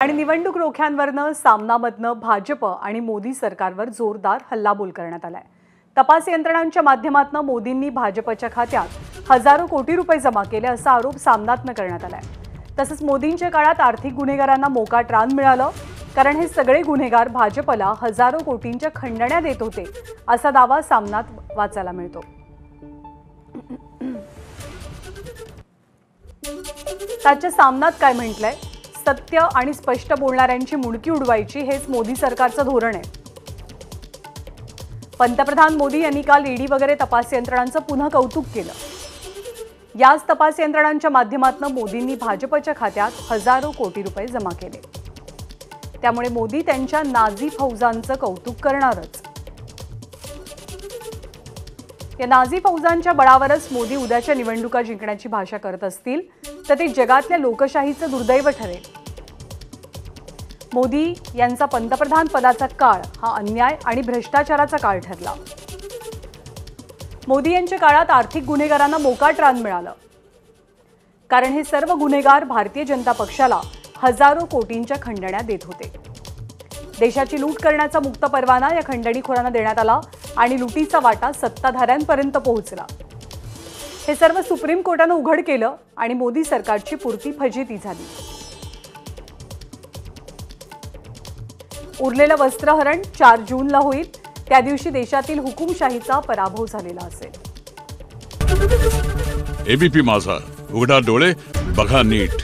आणि निवडणूक रोख्यांवरनं सामनामधनं भाजप आणि मोदी सरकारवर जोरदार हल्लाबोल करण्यात आलाय। तपास यंत्रणांच्या माध्यमातून मोदींनी भाजपच्या खात्यात हजारो कोटी रुपये जमा केले असा आरोप सामनातनं करण्यात आलाय। तसंच मोदींच्या काळात आर्थिक गुन्हेगारांना मोकाट रान मिळालं, कारण हे सगळे गुन्हेगार भाजपला हजारो कोटींच्या खंडण्या देत होते असा दावा सामनात वाचायला मिळतो। त्याच्या सामनात काय म्हटलंय, सत्य आणि स्पष्ट बोलणाऱ्यांची मुंडकी उडवायची हेच मोदी सरकारचं धोरण आहे। पंतप्रधान मोदी यांनी काल ईडी वगैरे तपास यंत्रणांचं पुन्हा कौतुक केलं। याच तपास यंत्रणांच्या माध्यमातून मोदींनी भाजपच्या खात्यात हजारो कोटी रुपये जमा केले। त्यामुळे मोदी त्यांच्या नाझी फौजांचं कौतुक करणारच। या नाझी फौजांच्या बळावरच मोदी उद्याच्या निवडणुका जिंकण्याची भाषा करत असतील तर ते जगातल्या लोकशाहीचं दुर्दैव ठरेल। मोदी यांचा पंतप्रधान पदाचा काळ हा अन्याय आणि भ्रष्टाचाराचा काळ ठरला। मोदी यांच्या काळात आर्थिक गुन्हेगारांना मोकाट रान मिळालं, कारण हे सर्व गुन्हेगार भारतीय जनता पक्षाला हजारो कोटींच्या खंडण्या देत होते। देशाची लूट करण्याचा मुक्त परवाना या खंडणीखोरांना देण्यात आला आणि लुटीचा वाटा सत्ताधाऱ्यांपर्यंत पोहोचला। हे सर्व सुप्रीम कोर्टाने उघड केलं आणि मोदी सरकारची पुरती फजिती झाली। उरलेलं वस्त्रहरण 4 जूनला होईल, त्या दिवशी देशातील हुकुमशाहीचा पराभव झालेला असेल। एबीपी माझा, उघडा डोळे बघा नीट।